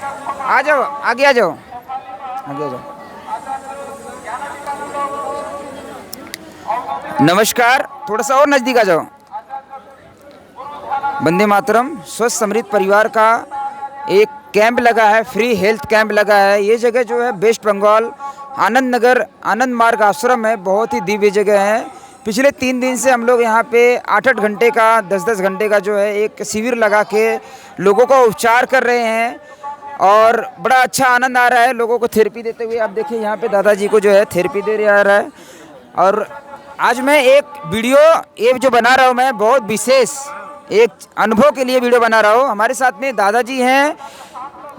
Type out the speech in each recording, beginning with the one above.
आ जाओ, आगे आ जाओ, आगे आ जाओ। नमस्कार, थोड़ा सा और नज़दीक आ जाओ। वंदे मातरम स्वस्थ समृद्ध परिवार का एक कैंप लगा है, फ्री हेल्थ कैंप लगा है। ये जगह जो है वेस्ट बंगाल आनंद नगर आनंद मार्ग आश्रम है, बहुत ही दिव्य जगह है। पिछले 3 दिन से हम लोग यहाँ पे 8-8 घंटे का 10-10 घंटे का जो है एक शिविर लगा के लोगों का उपचार कर रहे हैं और बड़ा अच्छा आनंद आ रहा है लोगों को थेरेपी देते हुए। आप देखिए यहाँ पे दादाजी को जो है थेरेपी दे रहा है। और आज मैं एक वीडियो ये जो बना रहा हूँ, मैं बहुत विशेष एक अनुभव के लिए वीडियो बना रहा हूँ। हमारे साथ में दादाजी हैं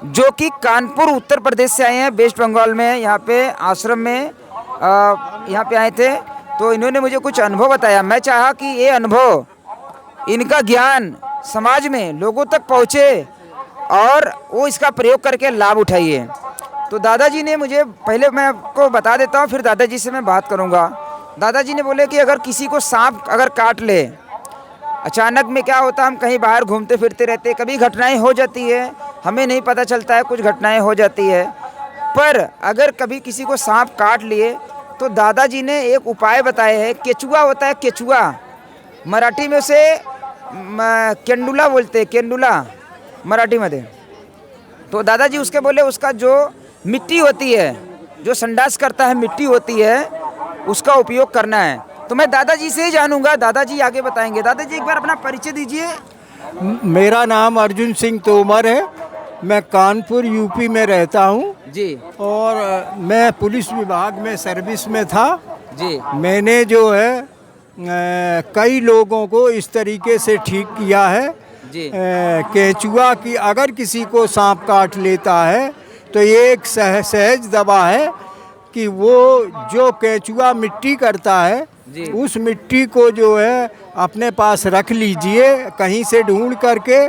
जो कि कानपुर उत्तर प्रदेश से आए हैं, वेस्ट बंगाल में यहाँ पे आश्रम में यहाँ पे आए थे। तो इन्होंने मुझे कुछ अनुभव बताया। मैं चाहा कि ये अनुभव, इनका ज्ञान समाज में लोगों तक पहुँचे और वो इसका प्रयोग करके लाभ उठाइए। तो दादाजी ने मुझे, पहले मैं आपको बता देता हूँ फिर दादाजी से मैं बात करूँगा। दादाजी ने बोले कि अगर किसी को सांप अगर काट ले, अचानक में क्या होता है, हम कहीं बाहर घूमते फिरते रहते, कभी घटनाएं हो जाती है, हमें नहीं पता चलता है, कुछ घटनाएं हो जाती है। पर अगर कभी किसी को सांप काट लिए तो दादाजी ने एक उपाय बताए हैं। केचुआ होता है, केचुआ मराठी में उसे केंडुला बोलते हैं, केंडुला मराठी में। तो दादाजी उसके बोले उसका जो मिट्टी होती है, जो संडास करता है मिट्टी होती है, उसका उपयोग करना है। तो मैं दादाजी से ही जानूंगा, दादाजी आगे बताएंगे। दादाजी एक बार अपना परिचय दीजिए। मेरा नाम अर्जुन सिंह तोमर है। मैं कानपुर यूपी में रहता हूँ जी। और मैं पुलिस विभाग में सर्विस में था जी। मैंने जो है कई लोगों को इस तरीके से ठीक किया है जी। केचुआ की अगर किसी को सांप काट लेता है तो ये एक सहज दवा है कि वो जो केचुआ मिट्टी करता है उस मिट्टी को जो है अपने पास रख लीजिए कहीं से ढूंढ करके।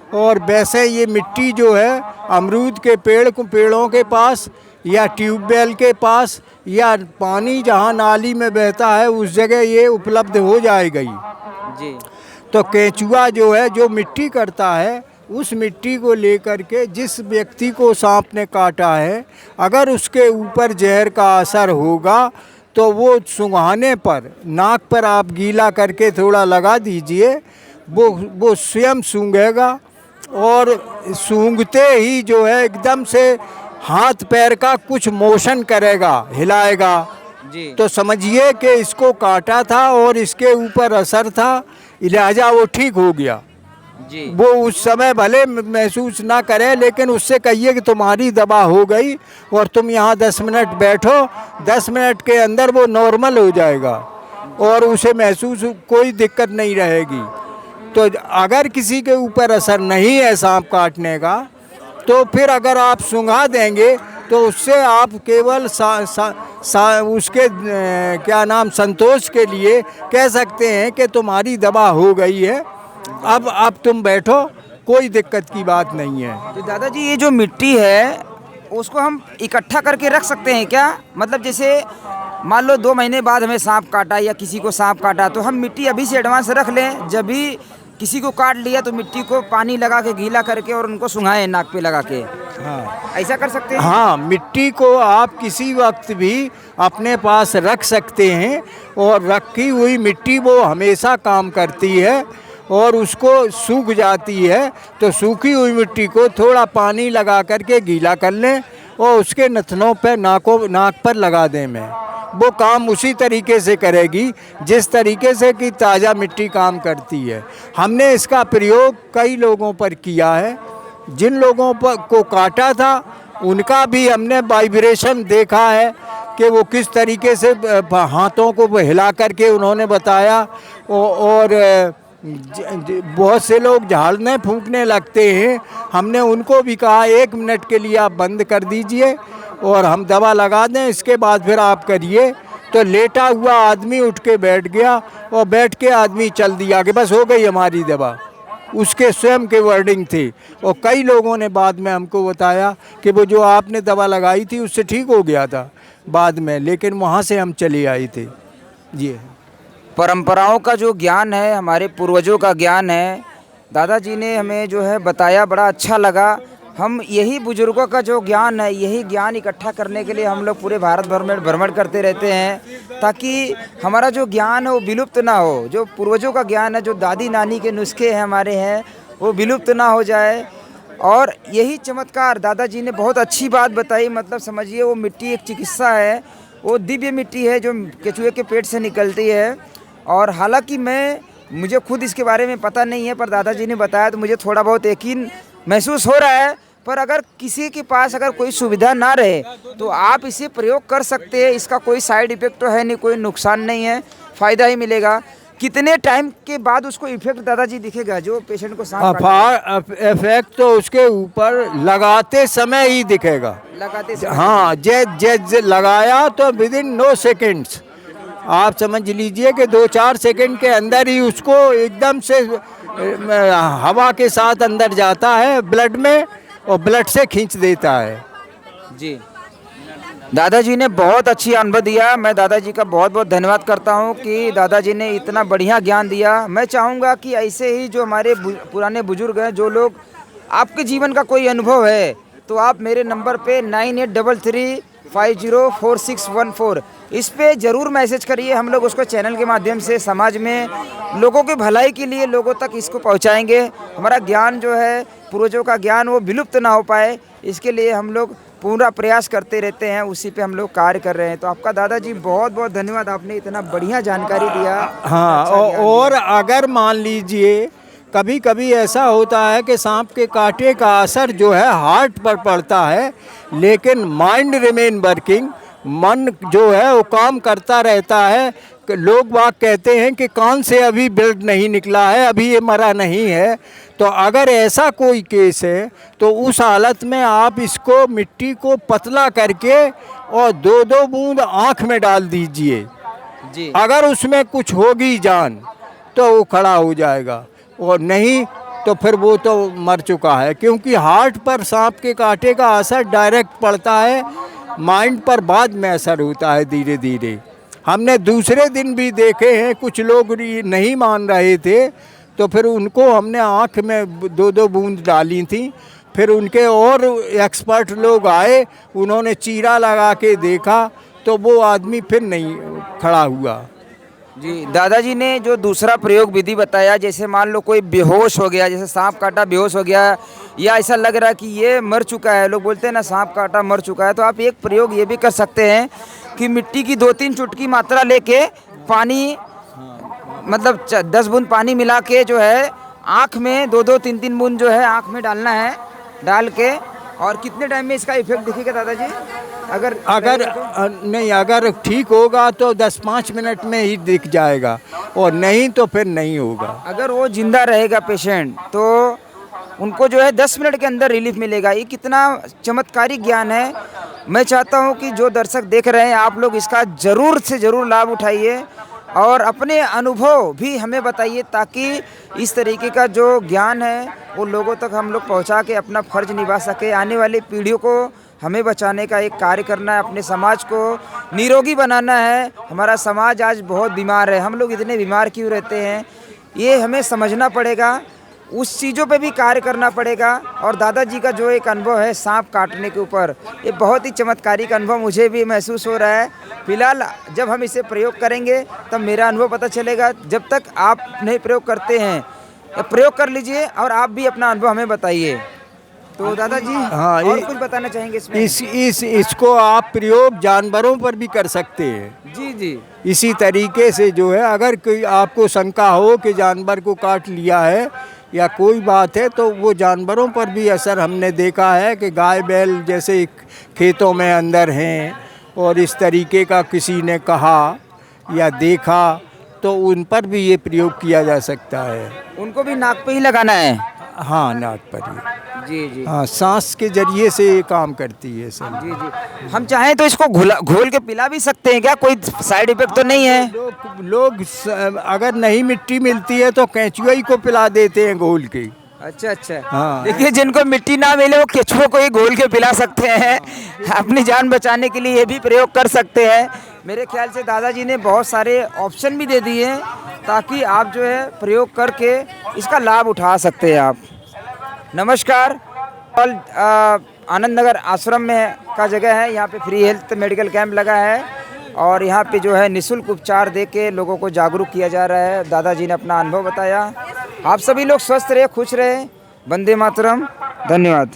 और वैसे ये मिट्टी जो है अमरूद के पेड़ों के पास या ट्यूबवेल के पास या पानी जहाँ नाली में बहता है उस जगह ये उपलब्ध हो जाएगी जी। तो केचुआ जो है जो मिट्टी करता है उस मिट्टी को लेकर के जिस व्यक्ति को सांप ने काटा है अगर उसके ऊपर जहर का असर होगा तो वो सूंघाने पर नाक पर आप गीला करके थोड़ा लगा दीजिए, वो स्वयं सूंघेगा और सूंघते ही जो है एकदम से हाथ पैर का कुछ मोशन करेगा, हिलाएगा जी। तो समझिए कि इसको काटा था और इसके ऊपर असर था, लिहाजा वो ठीक हो गया जी। वो उस समय भले महसूस ना करे लेकिन उससे कहिए कि तुम्हारी दवा हो गई और तुम यहाँ 10 मिनट बैठो, 10 मिनट के अंदर वो नॉर्मल हो जाएगा और उसे महसूस कोई दिक्कत नहीं रहेगी। तो अगर किसी के ऊपर असर नहीं है सांप काटने का तो फिर अगर आप सूंघा देंगे तो उससे आप केवल उसके क्या नाम संतोष के लिए कह सकते हैं कि तुम्हारी दवा हो गई है, अब तुम बैठो, कोई दिक्कत की बात नहीं है। तो दादाजी ये जो मिट्टी है उसको हम इकट्ठा करके रख सकते हैं क्या? मतलब जैसे मान लो 2 महीने बाद हमें सांप काटा या किसी को सांप काटा तो हम मिट्टी अभी से एडवांस रख लें, जब भी किसी को काट लिया तो मिट्टी को पानी लगा के गीला करके और उनको सुंघाएं नाक पे लगा के। हाँ, ऐसा कर सकते हैं। हाँ, मिट्टी को आप किसी वक्त भी अपने पास रख सकते हैं और रखी हुई मिट्टी वो हमेशा काम करती है और उसको सूख जाती है तो सूखी हुई मिट्टी को थोड़ा पानी लगा करके गीला कर लें और उसके नथनों पर नाक पर लगा दें में वो काम उसी तरीके से करेगी जिस तरीके से कि ताज़ा मिट्टी काम करती है। हमने इसका प्रयोग कई लोगों पर किया है, जिन लोगों पर को काटा था उनका भी हमने वाइब्रेशन देखा है कि वो किस तरीके से हाथों को हिला करके उन्होंने बताया और बहुत से झाड़ने झाड़ने फूंकने लगते हैं। हमने उनको भी कहा 1 मिनट के लिए आप बंद कर दीजिए और हम दवा लगा दें, इसके बाद फिर आप करिए। तो लेटा हुआ आदमी उठ के बैठ गया और बैठ के आदमी चल दिया कि बस हो गई हमारी दवा, उसके स्वयं के वर्डिंग थी। और कई लोगों ने बाद में हमको बताया कि वो जो आपने दवा लगाई थी उससे ठीक हो गया था बाद में, लेकिन वहाँ से हम चले आए थे जी। परंपराओं का जो ज्ञान है, हमारे पूर्वजों का ज्ञान है, दादाजी ने हमें जो है बताया, बड़ा अच्छा लगा। हम यही बुजुर्गों का जो ज्ञान है, यही ज्ञान इकट्ठा करने के लिए हम लोग पूरे भारत भर में भ्रमण करते रहते हैं, ताकि हमारा जो ज्ञान है वो विलुप्त ना हो। जो पूर्वजों का ज्ञान है, जो दादी नानी के नुस्खे हैं हमारे हैं, वो विलुप्त ना हो जाए। और यही चमत्कार दादाजी ने बहुत अच्छी बात बताई। मतलब समझिए, वो मिट्टी एक चिकित्सा है, वो दिव्य मिट्टी है जो केचुए के पेट से निकलती है। और हालांकि मुझे खुद इसके बारे में पता नहीं है, पर दादाजी ने बताया तो मुझे थोड़ा बहुत यकीन महसूस हो रहा है। पर अगर किसी के पास अगर कोई सुविधा ना रहे तो आप इसे प्रयोग कर सकते हैं। इसका कोई साइड इफ़ेक्ट तो है नहीं, कोई नुकसान नहीं है, फ़ायदा ही मिलेगा। कितने टाइम के बाद उसको इफेक्ट दादाजी दिखेगा जो पेशेंट को सांस इफेक्ट तो उसके ऊपर लगाते समय ही दिखेगा। लगाते समय? हाँ, जे लगाया तो विद इन 9 सेकेंड्स, आप समझ लीजिए कि 2-4 सेकंड के अंदर ही उसको एकदम से हवा के साथ अंदर जाता है ब्लड में और ब्लड से खींच देता है। जी, दादाजी ने बहुत अच्छी अनुभव दिया। मैं दादाजी का बहुत बहुत धन्यवाद करता हूं कि दादाजी ने इतना बढ़िया ज्ञान दिया। मैं चाहूँगा कि ऐसे ही जो हमारे पुराने बुजुर्ग हैं, जो लोग, आपके जीवन का कोई अनुभव है तो आप मेरे नंबर पे 9833504614 इस पे ज़रूर मैसेज करिए। हम लोग उसको चैनल के माध्यम से समाज में लोगों की भलाई के लिए लोगों तक इसको पहुंचाएंगे। हमारा ज्ञान जो है, पूर्वजों का ज्ञान, वो विलुप्त ना हो पाए, इसके लिए हम लोग पूरा प्रयास करते रहते हैं, उसी पे हम लोग कार्य कर रहे हैं। तो आपका दादाजी बहुत बहुत धन्यवाद, आपने इतना बढ़िया जानकारी दिया। हाँ, और अगर मान लीजिए कभी कभी ऐसा होता है कि सांप के कांटे का असर जो है हार्ट पर पड़ता है, लेकिन माइंड रिमेन वर्किंग, मन जो है वो काम करता रहता है। लोग बात कहते हैं कि कान से अभी ब्लड नहीं निकला है, अभी ये मरा नहीं है। तो अगर ऐसा कोई केस है तो उस हालत में आप इसको मिट्टी को पतला करके और 2-2 बूंद आँख में डाल दीजिए जी। अगर उसमें कुछ होगी जान तो वो खड़ा हो जाएगा, और नहीं तो फिर वो तो मर चुका है। क्योंकि हार्ट पर सांप के कांटे का असर डायरेक्ट पड़ता है, माइंड पर बाद में असर होता है धीरे धीरे। हमने दूसरे दिन भी देखे हैं, कुछ लोग नहीं मान रहे थे तो फिर उनको हमने आँख में 2-2 बूंद डाली थी। फिर उनके और एक्सपर्ट लोग आए, उन्होंने चीरा लगा के देखा तो वो आदमी फिर नहीं खड़ा हुआ। जी, दादाजी ने जो दूसरा प्रयोग विधि बताया, जैसे मान लो कोई बेहोश हो गया, जैसे सांप काटा बेहोश हो गया, या ऐसा लग रहा है कि ये मर चुका है, लोग बोलते हैं ना सांप काटा मर चुका है, तो आप एक प्रयोग ये भी कर सकते हैं कि मिट्टी की 2-3 चुटकी मात्रा लेके पानी, मतलब 10 बूंद पानी मिला के जो है आँख में 2-2, 3-3 बूंद जो है आँख में डालना है, डाल के। और कितने टाइम में इसका इफेक्ट दिखेगा दादाजी? अगर नहीं, अगर ठीक होगा तो 10-5 मिनट में ही दिख जाएगा, और नहीं तो फिर नहीं होगा। अगर वो जिंदा रहेगा पेशेंट तो उनको जो है 10 मिनट के अंदर रिलीफ मिलेगा। ये कितना चमत्कारी ज्ञान है। मैं चाहता हूँ कि जो दर्शक देख रहे हैं, आप लोग इसका ज़रूर से ज़रूर लाभ उठाइए और अपने अनुभव भी हमें बताइए, ताकि इस तरीके का जो ज्ञान है वो लोगों तक हम लोग पहुँचा के अपना फ़र्ज निभा सके। आने वाली पीढ़ियों को हमें बचाने का एक कार्य करना है, अपने समाज को निरोगी बनाना है। हमारा समाज आज बहुत बीमार है, हम लोग इतने बीमार क्यों रहते हैं, ये हमें समझना पड़ेगा, उस चीज़ों पे भी कार्य करना पड़ेगा। और दादाजी का जो एक अनुभव है सांप काटने के ऊपर, ये बहुत ही चमत्कारिक अनुभव मुझे भी महसूस हो रहा है। फिलहाल जब हम इसे प्रयोग करेंगे तब मेरा अनुभव पता चलेगा। जब तक आप नहीं प्रयोग करते हैं, प्रयोग कर लीजिए और आप भी अपना अनुभव हमें बताइए। तो दादाजी, हाँ, और कुछ बताना चाहेंगे इसमें? इसको आप प्रयोग जानवरों पर भी कर सकते हैं। जी जी, इसी तरीके से जो है, अगर कोई आपको शंका हो कि जानवर को काट लिया है या कोई बात है, तो वो जानवरों पर भी असर हमने देखा है कि गाय बैल जैसे खेतों में अंदर हैं और इस तरीके का किसी ने कहा या देखा तो उन पर भी ये प्रयोग किया जा सकता है। उनको भी नाक पे ही लगाना है? हाँ, नाक पर ही। जी जी, हाँ, सांस के जरिए से ये काम करती है सब। जी जी। हम चाहें तो इसको घोल के पिला भी सकते हैं क्या? कोई साइड इफेक्ट तो नहीं है? लोग अगर नहीं मिट्टी मिलती है तो केंचुआ ही को पिला देते हैं घोल के। अच्छा अच्छा, हाँ। देखिए, जिनको मिट्टी ना मिले वो केचुओं को ही घोल के पिला सकते हैं। अपनी जान बचाने के लिए ये भी प्रयोग कर सकते हैं। मेरे ख्याल से दादाजी ने बहुत सारे ऑप्शन भी दे दिए हैं, ताकि आप जो है प्रयोग करके इसका लाभ उठा सकते हैं आप। नमस्कार, आनंद नगर आश्रम में का जगह है। यहाँ पे फ्री हेल्थ मेडिकल कैंप लगा है और यहाँ पे जो है निःशुल्क उपचार दे के लोगों को जागरूक किया जा रहा है। दादाजी ने अपना अनुभव बताया। आप सभी लोग स्वस्थ रहे, खुश रहे। वंदे मातरम। धन्यवाद।